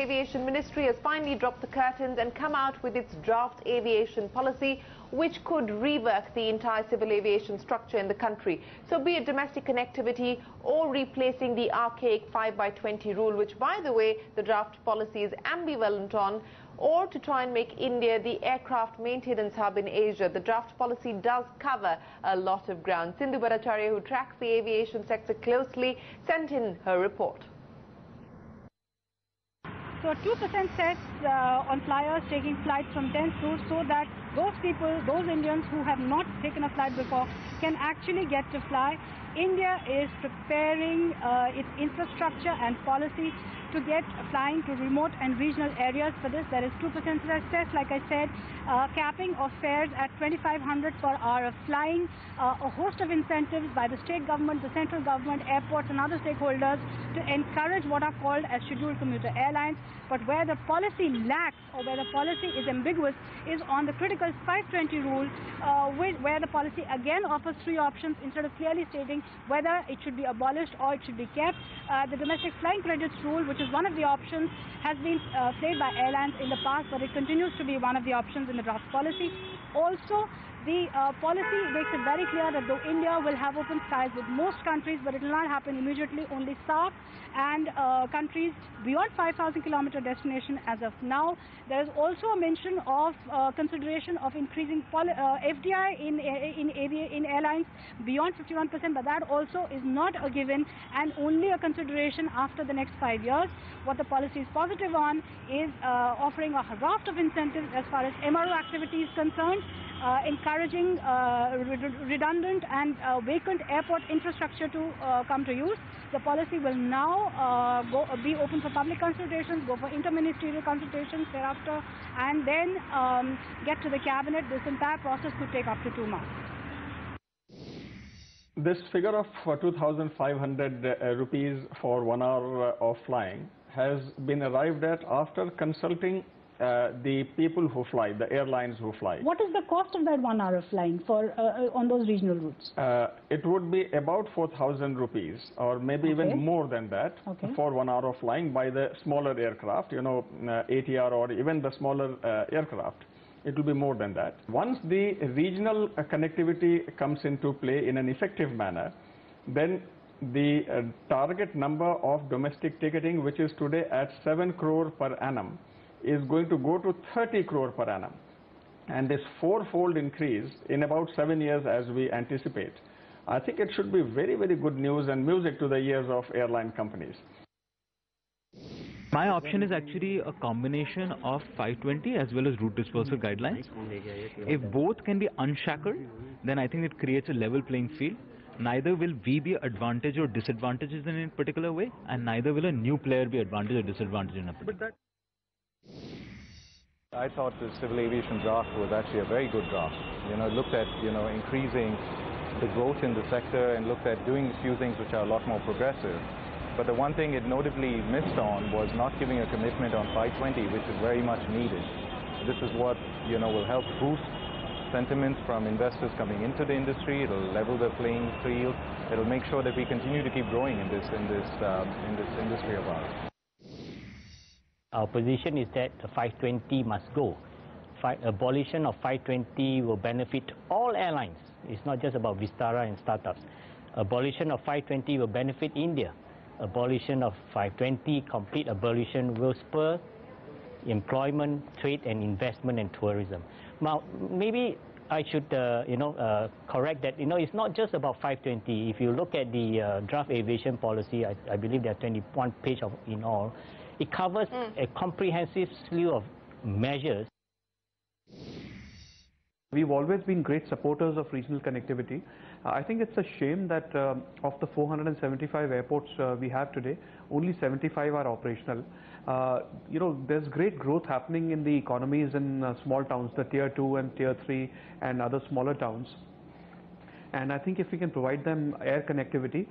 Aviation Ministry has finally dropped the curtains and come out with its draft aviation policy, which could rework the entire civil aviation structure in the country. So be it domestic connectivity or replacing the archaic 5/20 rule, which, by the way, the draft policy is ambivalent on, or to try and make India the aircraft maintenance hub in Asia. The draft policy does cover a lot of ground. Sindhu Bhattacharya, who tracks the aviation sector closely, sent in her report. So 2% cess on flyers taking flights from 10 routes, so that those people, those Indians who have not taken a flight before, can actually get to fly. India is preparing its infrastructure and policy to get flying to remote and regional areas. For this, there is 2% cess, like I said, capping of fares at 2,500 per hour of flying, a host of incentives by the state government, the central government, airports and other stakeholders to encourage what are called as scheduled commuter airlines. But where the policy lacks, or where the policy is ambiguous, is on the critical 5/20 rule, where the policy again offers three options instead of clearly stating whether it should be abolished or it should be kept. The domestic flying credits rule, which is one of the options, has been played by airlines in the past, but it continues to be one of the options in the draft policy. Also, the policy makes it very clear that though India will have open skies with most countries, but it will not happen immediately, only SAARC and countries beyond 5,000 kilometer destination as of now. There is also a mention of consideration of increasing FDI in airlines beyond 51%, but that also is not a given and only a consideration after the next 5 years. What the policy is positive on is offering a raft of incentives as far as MRO activity is concerned, encouraging redundant and vacant airport infrastructure to come to use. The policy will now be open for public consultations, go for interministerial consultations thereafter, and then get to the cabinet. This entire process could take up to 2 months. This figure of 2,500 rupees for 1 hour of flying has been arrived at after consulting the people who fly, the airlines who fly. What is the cost of that 1 hour of flying for on those regional routes? It would be about 4,000 rupees, or maybe even more than that, for 1 hour of flying by the smaller aircraft, you know, ATR or even the smaller aircraft. It will be more than that. Once the regional connectivity comes into play in an effective manner, then the target number of domestic ticketing, which is today at 7 crore per annum, is going to go to 30 crore per annum. And this fourfold increase in about 7 years as we anticipate, I think it should be very, very good news and music to the ears of airline companies. My option is actually a combination of 520 as well as route dispersal guidelines. If both can be unshackled, then I think it creates a level playing field. Neither will we be advantaged or disadvantaged in a particular way, and neither will a new player be advantaged or disadvantaged in a particular way. I thought the civil aviation draft was actually a very good draft. You know, it looked at, increasing the growth in the sector and looked at doing a few things which are a lot more progressive. But the one thing it notably missed on was not giving a commitment on 520, which is very much needed. This is what, will help boost sentiments from investors coming into the industry. It'll level the playing field. It'll make sure that we continue to keep growing in this industry of ours. Our position is that the 520 must go. Abolition of 520 will benefit all airlines. It's not just about Vistara and startups. Abolition of 520 will benefit India. Abolition of 520, complete abolition, will spur employment, trade and investment and tourism. Now, maybe I should, correct that. It's not just about 520. If you look at the draft aviation policy, I believe there are 21 pages in all. It covers a comprehensive slew of measures. We've always been great supporters of regional connectivity. I think it's a shame that of the 475 airports we have today, only 75 are operational. There's great growth happening in the economies in small towns, the tier 2 and tier 3 and other smaller towns. And I think if we can provide them air connectivity,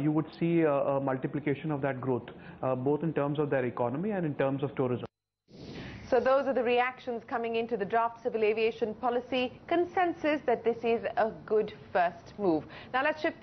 you would see a multiplication of that growth, both in terms of their economy and in terms of tourism. So those are the reactions coming into the draft civil aviation policy. Consensus that this is a good first move. Now let's shift